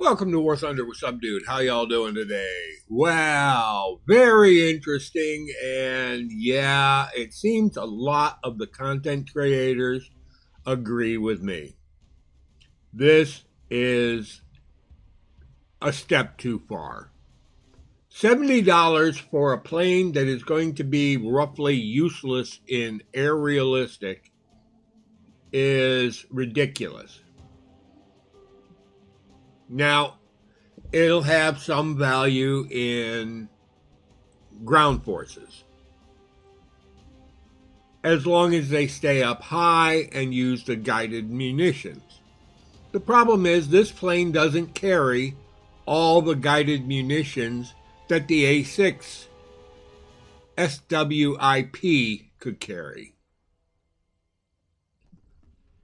Welcome to War Thunder with some dude. How y'all doing today? Wow, very interesting. And yeah, it seems a lot of the content creators agree with me. This is a step too far. $70 for a plane that is going to be roughly useless in air realistic is ridiculous. Now, it'll have some value in ground forces, as long as they stay up high and use the guided munitions. The problem is this plane doesn't carry all the guided munitions that the A-6 SWIP could carry.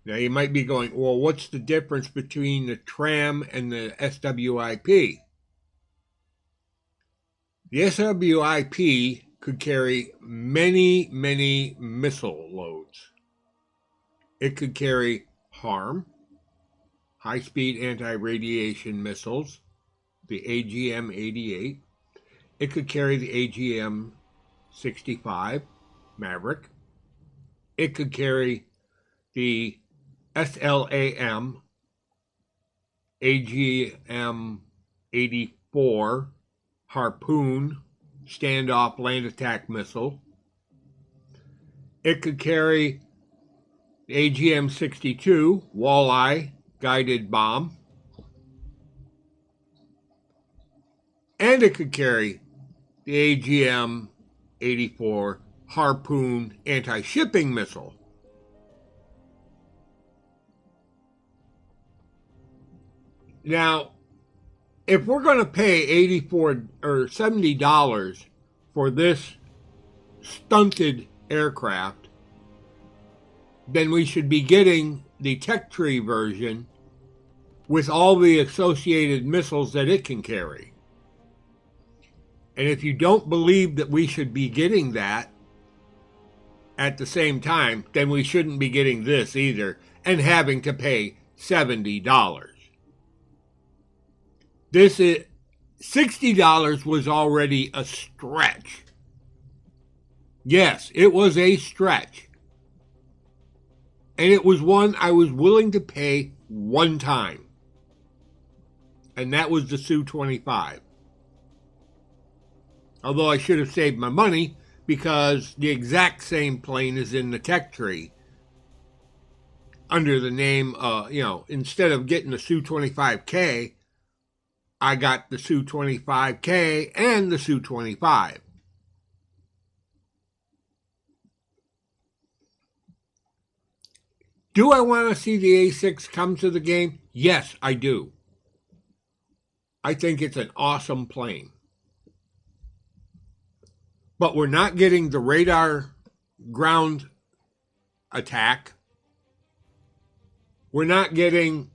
Now you might be going, well, what's the difference between the Tram and the SWIP? The SWIP could carry many missile loads. It could carry HARM, high-speed anti-radiation missiles, the AGM-88. It could carry the AGM-65 Maverick. It could carry the SLAM AGM-84 Harpoon standoff land attack missile. It could carry the AGM-62 Walleye guided bomb. And it could carry the AGM-84 Harpoon anti-shipping missile. Now, if we're going to pay $84 or $70 for this stunted aircraft, then we should be getting the tech tree version with all the associated missiles that it can carry. And if you don't believe that we should be getting that at the same time, then we shouldn't be getting this either and having to pay $70. This is $60 was already a stretch. Yes, it was a stretch. And it was one I was willing to pay one time. And that was the Su-25. Although I should have saved my money because the exact same plane is in the tech tree under the name, instead of getting the Su-25K, I got the Su-25K and the Su-25. Do I want to see the A-6 come to the game? Yes, I do. I think it's an awesome plane. But we're not getting the radar ground attack. We're not getting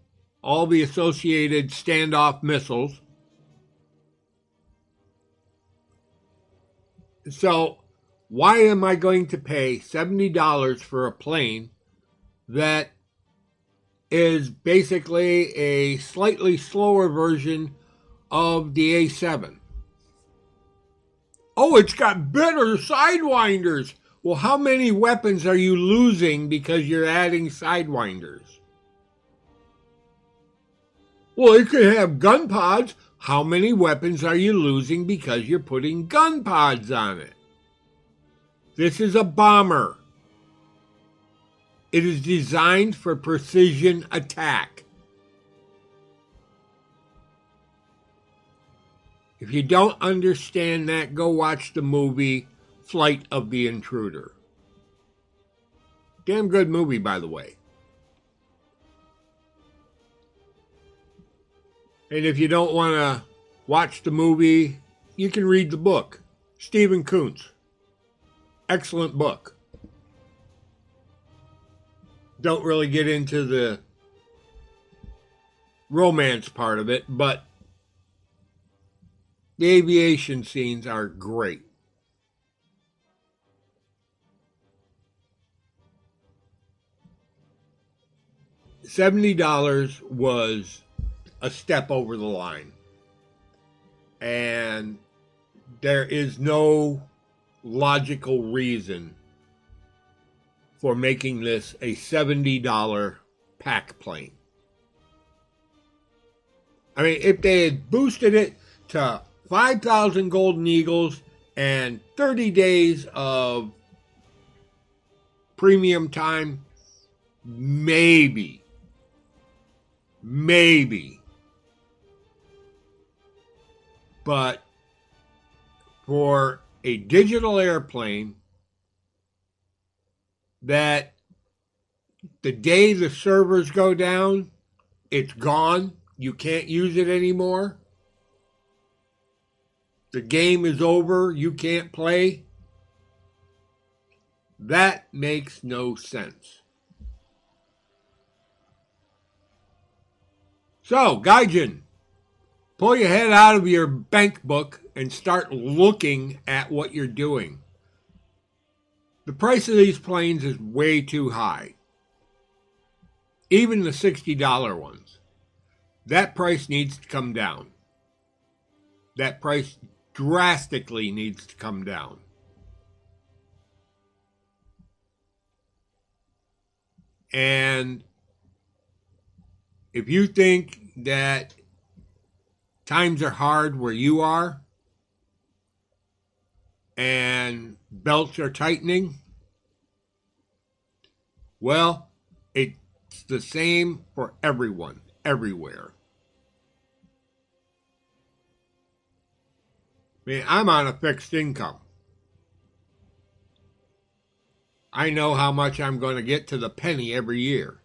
all the associated standoff missiles. So why am I going to pay $70 for a plane that is basically a slightly slower version of the A7? Oh, it's got better sidewinders. Well, how many weapons are you losing because you're adding sidewinders? Well, it could have gun pods. How many weapons are you losing because you're putting gun pods on it? This is a bomber. It is designed for precision attack. If you don't understand that, go watch the movie Flight of the Intruder. Damn good movie, by the way. And if you don't want to watch the movie, you can read the book. Stephen Kuntz. Excellent book. Don't really get into the romance part of it, but the aviation scenes are great. $70 was a step over the line. And there is no logical reason for making this a $70 pack plane. I mean, if they had boosted it to 5,000 Golden Eagles and 30 days of premium time, maybe. But for a digital airplane that the day the servers go down, it's gone. You can't use it anymore. The game is over. You can't play. That makes no sense. So, Gaijin, pull your head out of your bank book and start looking at what you're doing. The price of these planes is way too high. Even the $60 ones. That price needs to come down. That price drastically needs to come down. And if you think that times are hard where you are and belts are tightening, well, it's the same for everyone, everywhere. I mean, I'm on a fixed income. I know how much I'm going to get to the penny every year.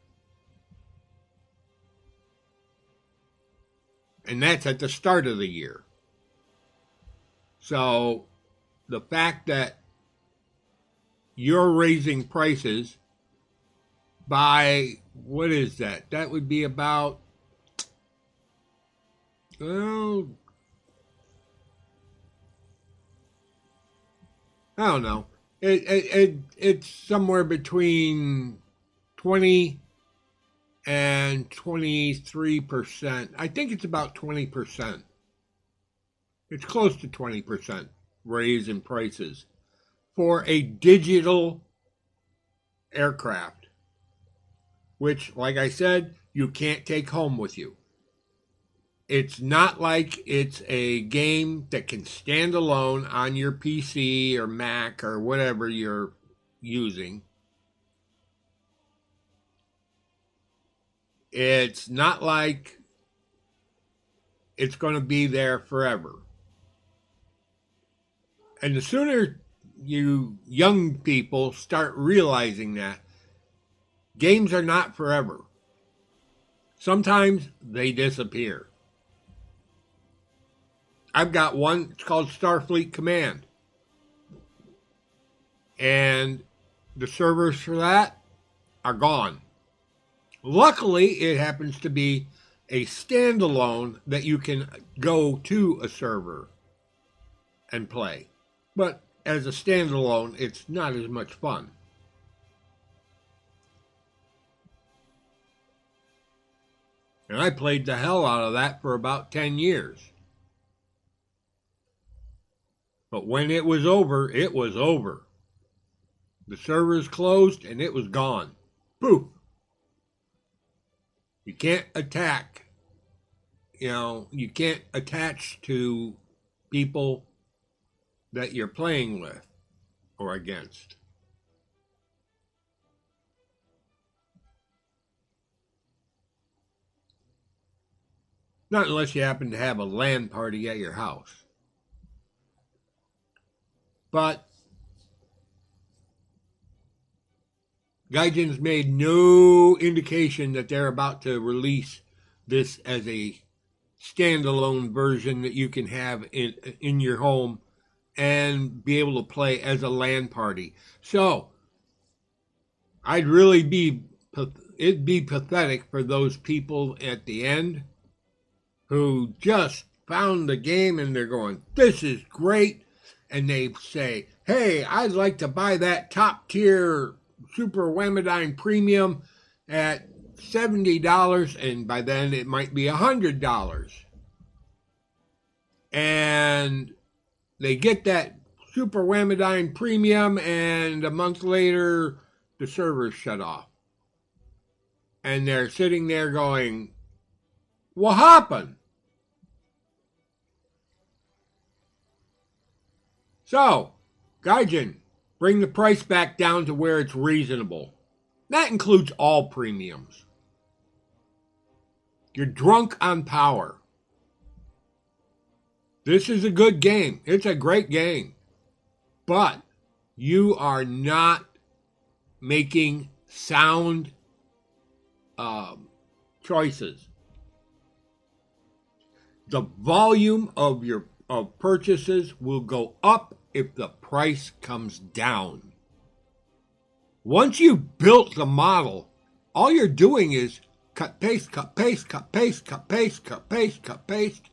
And that's at the start of the year. So the fact that you're raising prices by, what is that? That would be about, well, I don't know. It's somewhere between 20 and 23%. I think it's about 20%. It's close to 20% raise in prices for a digital aircraft, which, like I said, you can't take home with you. It's not like it's a game that can stand alone on your PC or Mac or whatever you're using. It's not like it's going to be there forever. And the sooner you young people start realizing that games are not forever, sometimes they disappear. I've got one, it's called Starfleet Command. And the servers for that are gone. Luckily, it happens to be a standalone that you can go to a server and play. But as a standalone, it's not as much fun. And I played the hell out of that for about 10 years. But when it was over, it was over. The servers closed and it was gone. Poof. You can't attack. You can't attach to people that you're playing with or against. Not unless you happen to have a LAN party at your house. But Gaijin's made no indication that they're about to release this as a standalone version that you can have in your home and be able to play as a LAN party. So it'd be pathetic for those people at the end who just found the game and they're going, this is great. And they say, hey, I'd like to buy that top tier Super Whammadine Premium at $70, and by then it might be $100. And they get that super whammadine premium, and a month later, the servers shut off. And they're sitting there going, what happened? So, Gaijin, bring the price back down to where it's reasonable. That includes all premiums. You're drunk on power. This is a good game. It's a great game. But you are not making sound choices. The volume of your purchases will go up if the price comes down. Once you've built the model, all you're doing is cut, paste, cut, paste, cut, paste, cut, paste, cut, paste, cut, paste.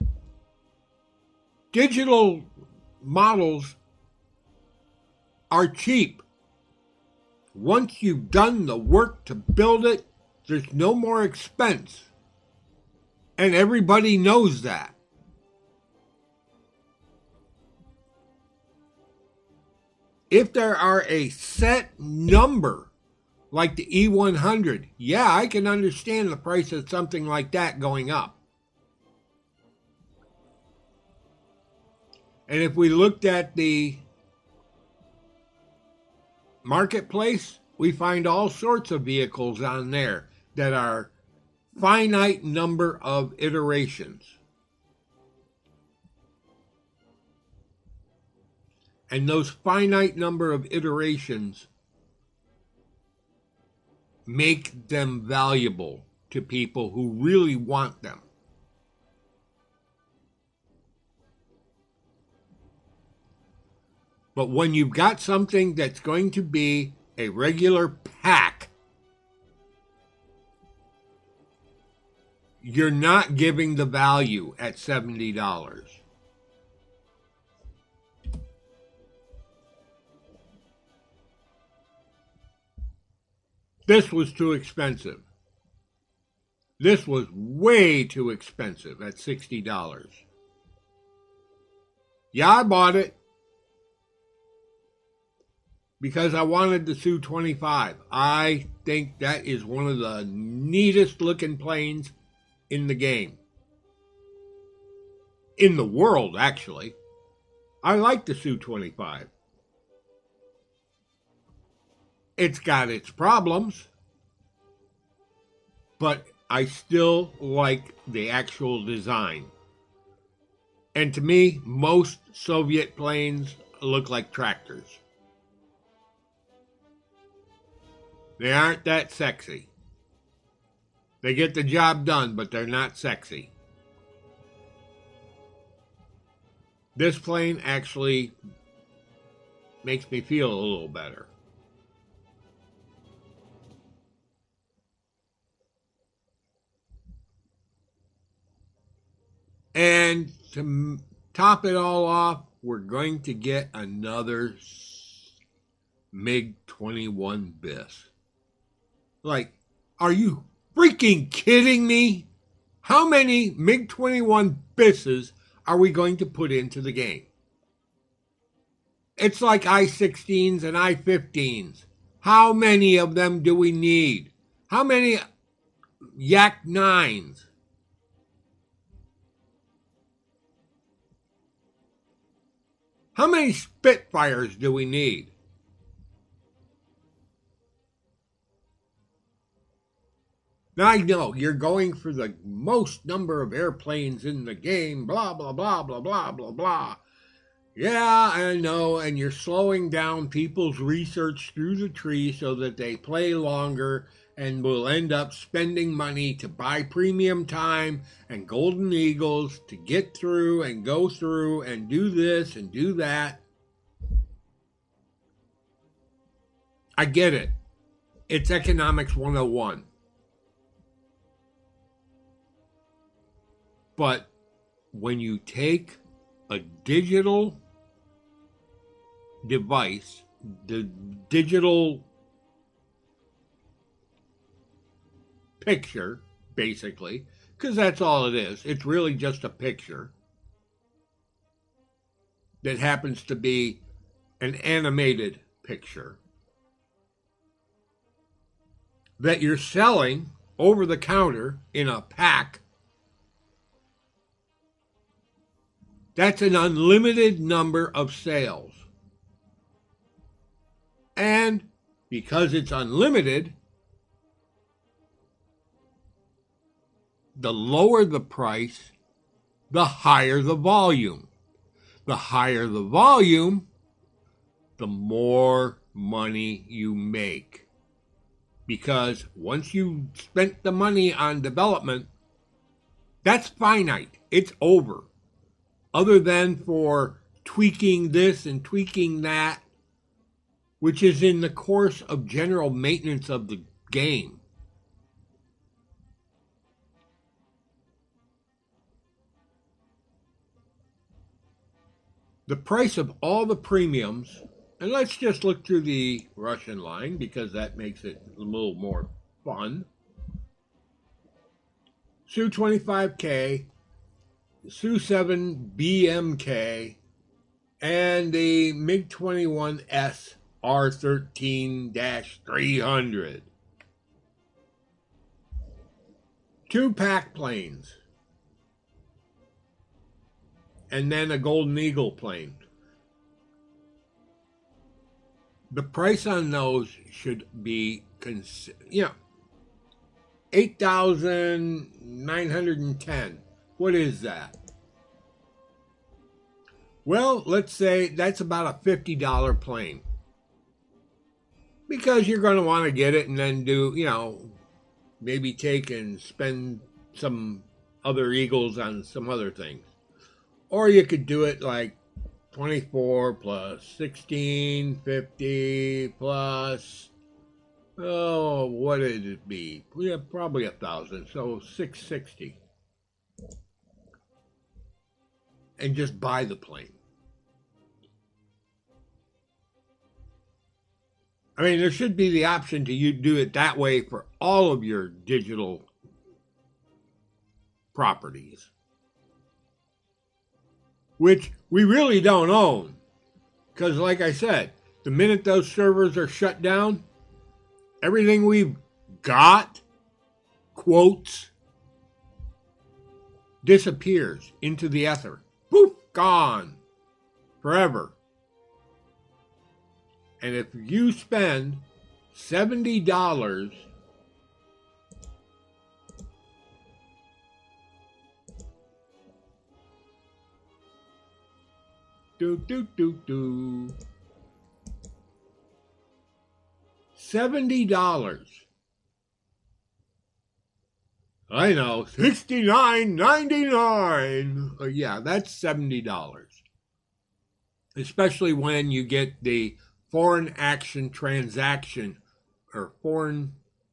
Digital models are cheap. Once you've done the work to build it, there's no more expense. And everybody knows that. If there are a set number, like the E100, yeah, I can understand the price of something like that going up. And if we looked at the marketplace, we find all sorts of vehicles on there that are finite number of iterations. And those finite number of iterations make them valuable to people who really want them. But when you've got something that's going to be a regular pack, you're not giving the value at $70. This was too expensive. This was way too expensive at $60. Yeah, I bought it because I wanted the Su-25. I think that is one of the neatest looking planes in the game. In the world, actually. I like the Su-25. It's got its problems, but I still like the actual design. And to me, most Soviet planes look like tractors. They aren't that sexy. They get the job done, but they're not sexy. This plane actually makes me feel a little better. And to top it all off, we're going to get another MiG-21 bis. Like, are you freaking kidding me? How many MiG-21 bises are we going to put into the game? It's like I-16s and I-15s. How many of them do we need? How many Yak-9s? How many Spitfires do we need? Now, I know you're going for the most number of airplanes in the game, blah, blah, blah, blah, blah, blah, blah. Yeah, I know, and you're slowing down people's research through the tree so that they play longer and will end up spending money to buy premium time and golden eagles to get through and go through and do this and do that. I get it. It's economics 101. But when you take a digital device, the digital picture, basically, because that's all it is. It's really just a picture that happens to be an animated picture that you're selling over the counter in a pack. That's an unlimited number of sales. And because it's unlimited, the lower the price, the higher the volume. The higher the volume, the more money you make. Because once you spent the money on development, that's finite. It's over. Other than for tweaking this and tweaking that, which is in the course of general maintenance of the game. The price of all the premiums, and let's just look through the Russian line because that makes it a little more fun. Su-25K, Su-7 BMK, and the MiG-21S R-13-300. 2 pack planes. And then a Golden Eagle plane. The price on those should be, $8,910. What is that? Well, let's say that's about a $50 plane. Because you're going to want to get it and then do, maybe take and spend some other Eagles on some other things. Or you could do it like 24 plus 1650 plus, what did it be? Yeah, probably 1,000, so 660. And just buy the plane. I mean, there should be the option to do it that way for all of your digital properties, which we really don't own. Because like I said, the minute those servers are shut down, everything we've got, quotes, disappears into the ether. Poof, gone. Forever. And if you spend $70 $70. I know, $69.99. Yeah, that's $70. Especially when you get the foreign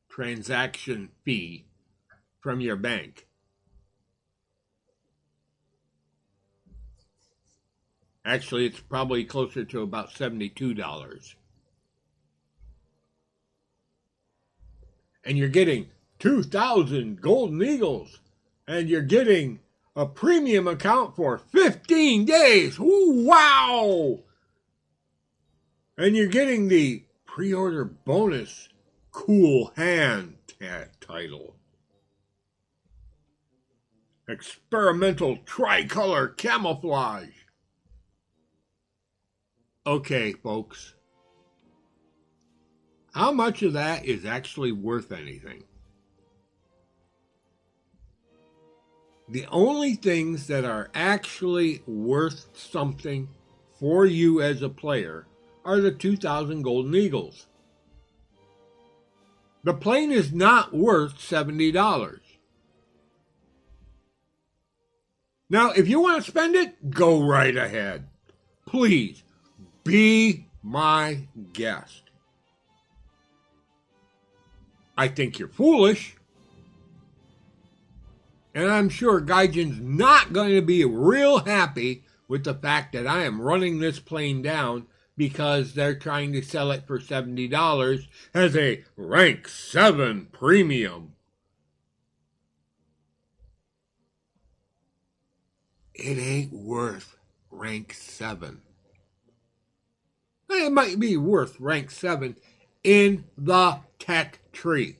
transaction fee from your bank. Actually, it's probably closer to about $72. And you're getting 2,000 Golden Eagles. And you're getting a premium account for 15 days. Ooh, wow! And you're getting the pre-order bonus cool hand title. Experimental tricolor camouflage. Okay, folks. How much of that is actually worth anything? The only things that are actually worth something for you as a player are the 2,000 Golden Eagles. The plane is not worth $70. Now, if you want to spend it, go right ahead. Please, be my guest. I think you're foolish. And I'm sure Gaijin's not going to be real happy with the fact that I am running this plane down because they're trying to sell it for $70 as a rank 7 premium. it ain't worth rank 7. It might be worth rank 7 in the tech tree,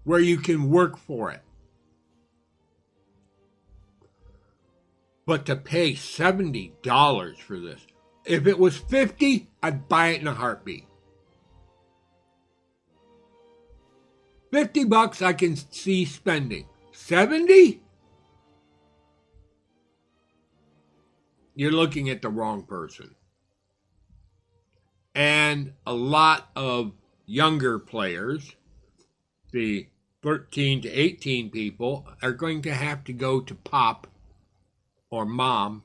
where you can work for it. But to pay $70 for this, if it was $50, I'd buy it in a heartbeat. $50 I can see spending. $70? You're looking at the wrong person. And a lot of younger players, the 13 to 18 people, are going to have to go to Pop or Mom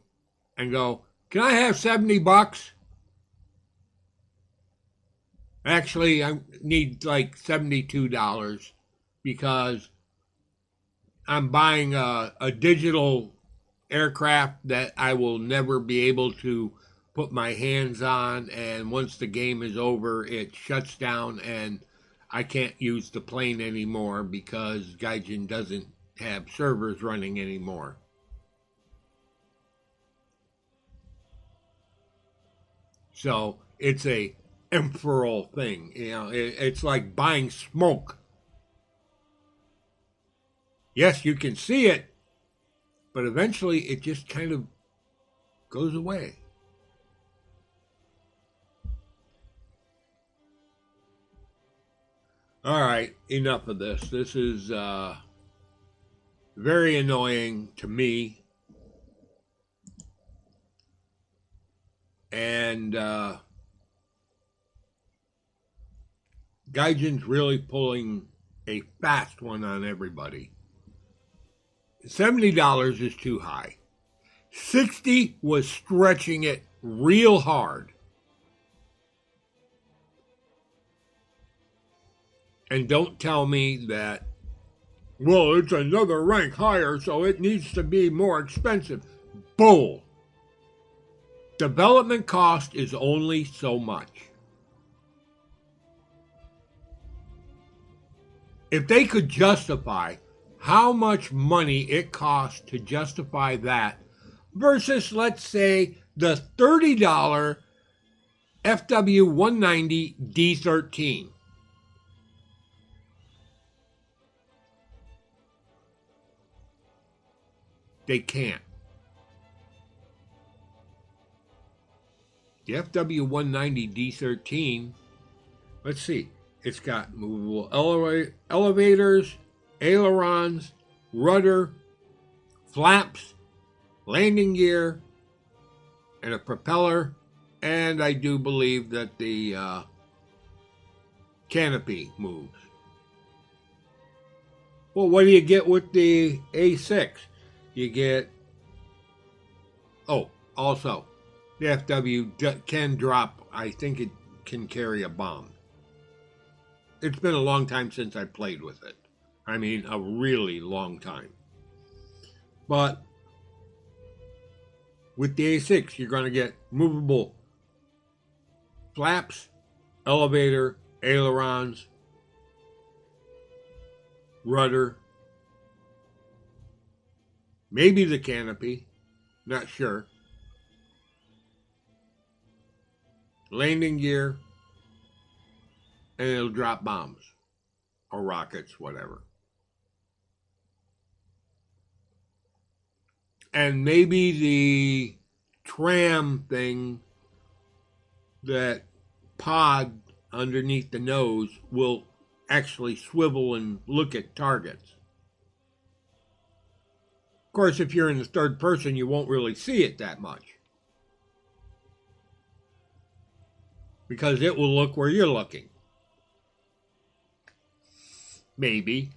and go, can I have $70? Actually, I need like $72 because I'm buying a digital aircraft that I will never be able to put my hands on, and once the game is over, it shuts down and I can't use the plane anymore because Gaijin doesn't have servers running anymore. So it's a temporal thing, you know. It's like buying smoke. Yes, you can see it, but eventually it just kind of goes away. All right, enough of this. This is very annoying to me. And Gaijin's really pulling a fast one on everybody. $70 is too high. 60 was stretching it real hard. And don't tell me that, well, it's another rank higher, so it needs to be more expensive. Bull. Development cost is only so much. If they could justify how much money it costs to justify that versus, let's say, the $30 FW190 D13. They can't. The FW190 D13, let's see, it's got movable elevators, ailerons, rudder, flaps, landing gear, and a propeller, and I do believe that the canopy moves. Well, what do you get with the A-6? You get, also, the FW can drop, I think it can carry a bomb. It's been a long time since I played with it. I mean, a really long time. But with the A6, you're going to get movable flaps, elevator, ailerons, rudder, maybe the canopy, not sure, landing gear, and it'll drop bombs or rockets, whatever. And maybe the Tram thing, that pod underneath the nose, will actually swivel and look at targets. Of course, if you're in the third person, you won't really see it that much, because it will look where you're looking. Maybe.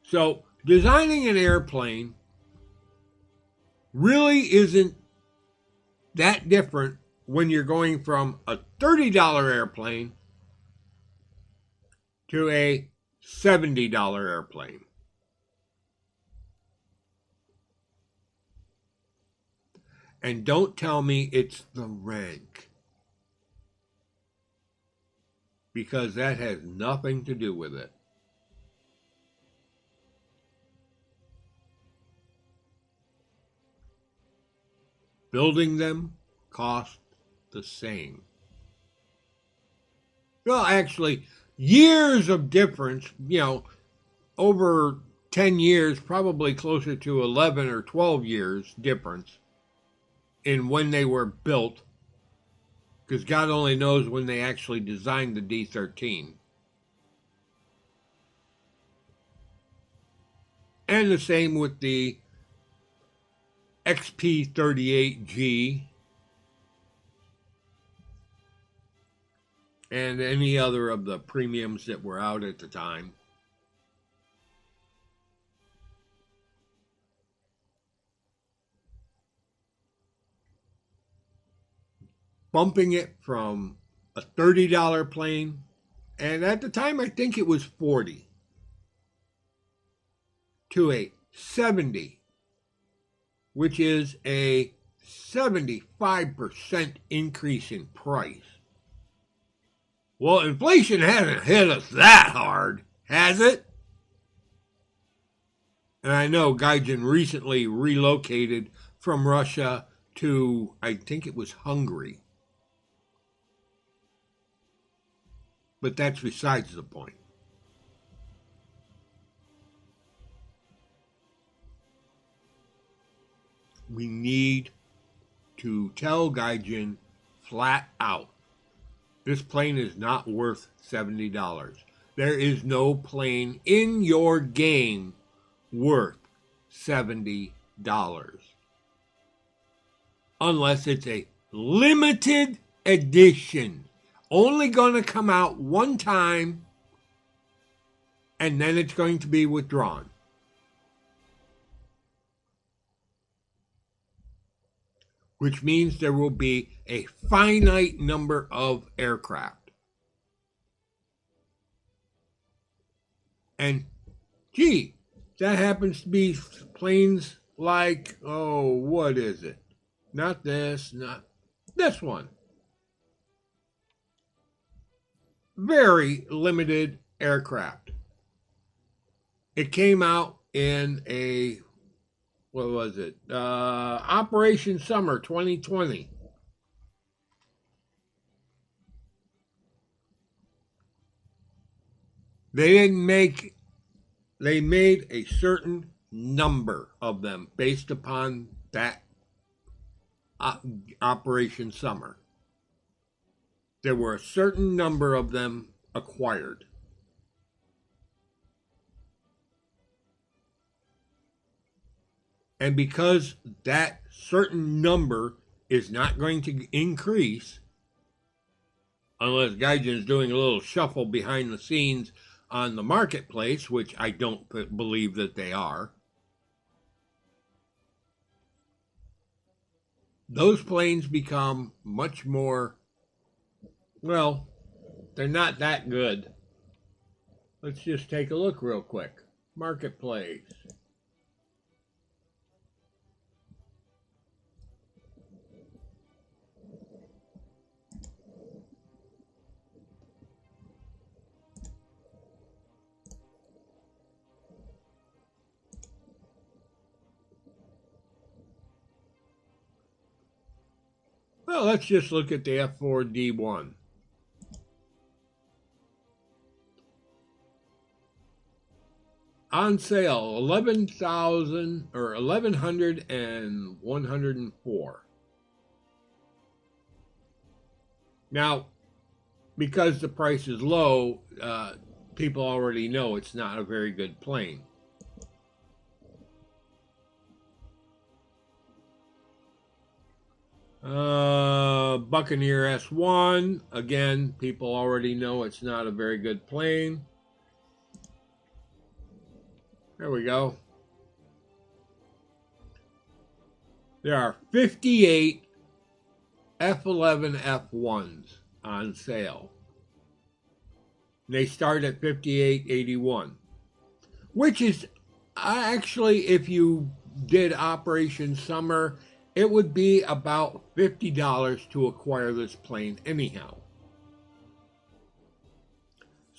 So, designing an airplane really isn't that different when you're going from a $30 airplane to a $70 airplane. And don't tell me it's the rank. because that has nothing to do with it. Building them cost the same. Well, actually, years of difference, over 10 years, probably closer to 11 or 12 years difference in when they were built, because God only knows when they actually designed the D-13. And the same with the XP-38G and any other of the premiums that were out at the time. Bumping it from a $30 plane, and at the time I think it was $40, to a $70, which is a 75% increase in price. Well, inflation hasn't hit us that hard, has it? And I know Gaijin recently relocated from Russia to, I think it was Hungary. But that's besides the point. We need to tell Gaijin flat out, this plane is not worth $70. There is no plane in your game worth $70. Unless it's a limited edition. Only going to come out one time, and then it's going to be withdrawn. Which means there will be a finite number of aircraft. And, gee, that happens to be planes like, what is it? Not this, not this one. Very limited aircraft. It came out in a, what was it? Operation Summer 2020. They made a certain number of them based upon that Operation Summer. There were a certain number of them acquired. And because that certain number is not going to increase, unless Gaijin is doing a little shuffle behind the scenes on the marketplace, which I don't believe that they are, those planes become much more, well, they're not that good. Let's just take a look real quick. Marketplace. Well, let's just look at the F4D1. On sale, 11,000 or 1,100 and 104. Now, because the price is low, people already know it's not a very good plane. Buccaneer S1, again, people already know it's not a very good plane. There we go. There are 58 F11 F1s on sale. They start at $58.81, which is actually, if you did Operation Summer, it would be about $50 to acquire this plane anyhow.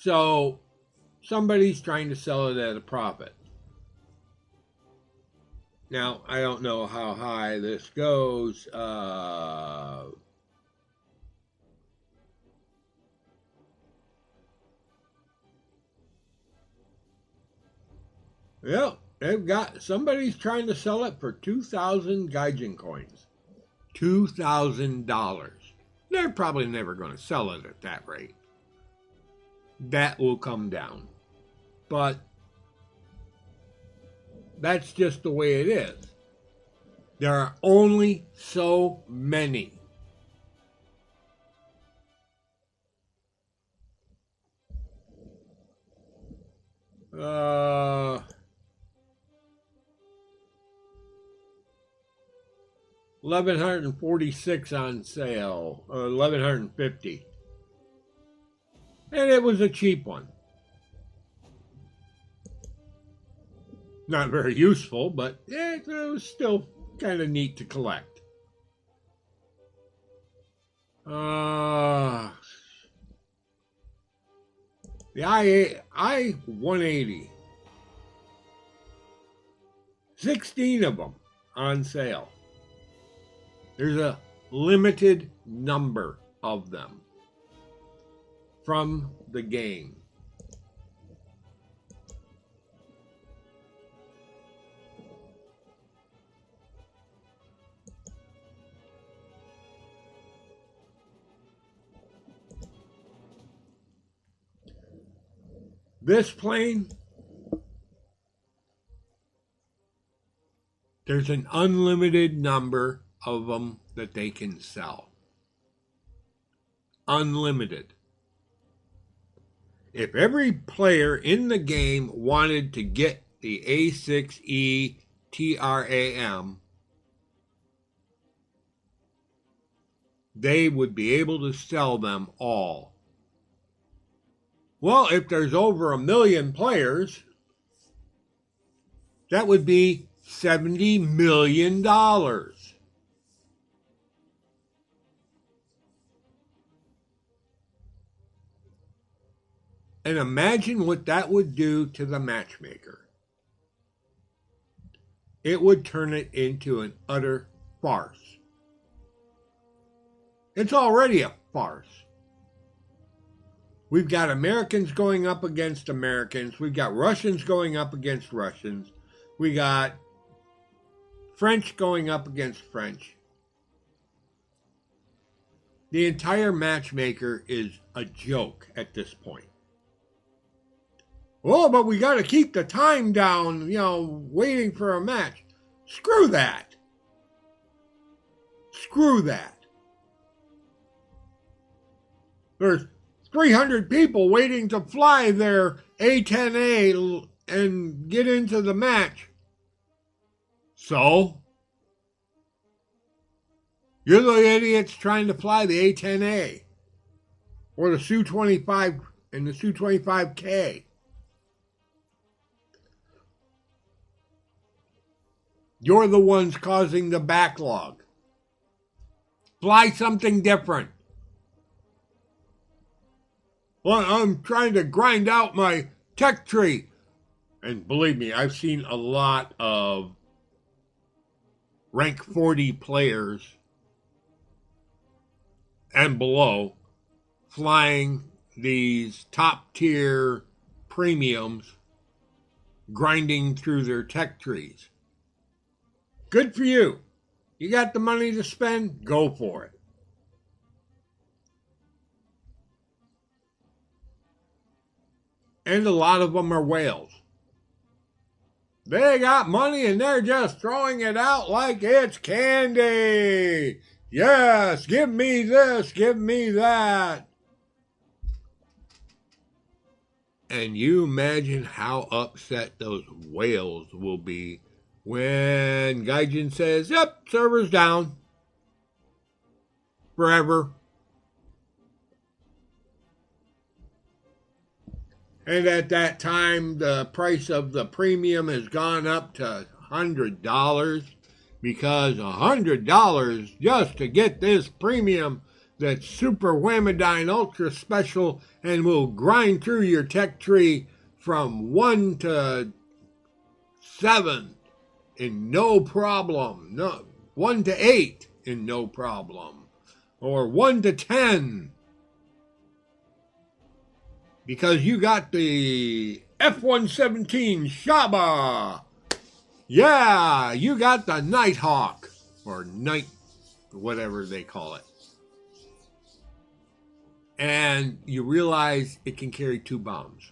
So somebody's trying to sell it at a profit. Now, I don't know how high this goes. Yep, they've got, somebody's trying to sell it for 2,000 Gaijin coins. $2,000. They're probably never going to sell it at that rate. That will come down. But that's just the way it is. There are only so many. Uh, 1,146 on sale, 1,150, and it was a cheap one. Not very useful, but it was still kind of neat to collect. The I-180. 16 of them on sale. There's a limited number of them from the game. This plane, there's an unlimited number of them that they can sell. Unlimited. If every player in the game wanted to get the A-6E Tram, they would be able to sell them all. Well, if there's over 1 million players, that would be $70 million. And imagine what that would do to the matchmaker. It would turn it into an utter farce. It's already a farce. We've got Americans going up against Americans. We've got Russians going up against Russians. We got French going up against French. The entire matchmaker is a joke at this point. Oh, but we got to keep the time down, waiting for a match. Screw that. Screw that. There's 300 people waiting to fly their A-10A and get into the match. So? You're the idiots trying to fly the A-10A or the Su-25 and the Su-25K. You're the ones causing the backlog. Fly something different. Well, I'm trying to grind out my tech tree. And believe me, I've seen a lot of rank 40 players and below flying these top tier premiums, grinding through their tech trees. Good for you. You got the money to spend? Go for it. And a lot of them are whales. They got money and they're just throwing it out like it's candy. Yes, give me this, give me that. And you imagine how upset those whales will be when Gaijin says, yep, server's down. Forever. And at that time, the price of the premium has gone up to $100 because $100 just to get this premium that's super whammadine ultra special and will grind through your tech tree from 1 to 7 in no problem. No, 1 to 8 in no problem. Or 1 to 10. Because you got the F-117 Shaba. Yeah, you got the Nighthawk. Or Night, whatever they call it. And you realize it can carry 2 bombs.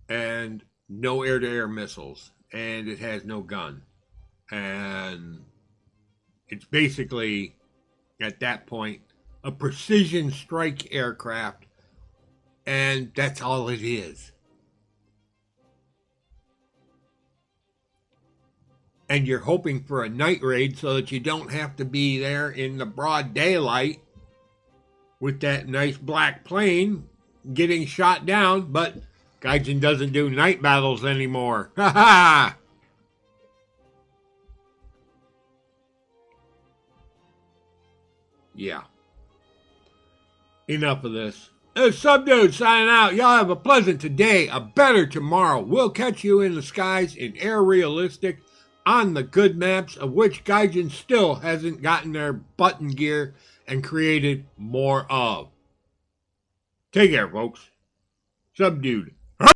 And no air-to-air missiles. And it has no gun. And it's basically, at that point, a precision strike aircraft. And that's all it is. And you're hoping for a night raid so that you don't have to be there in the broad daylight with that nice black plane getting shot down. But Gaijin doesn't do night battles anymore. Ha ha! Yeah. Enough of this. Subdude signing out. Y'all have a pleasant today, a better tomorrow. We'll catch you in the skies in Air Realistic on the good maps, of which Gaijin still hasn't gotten their button gear and created more of. Take care, folks. Subdued.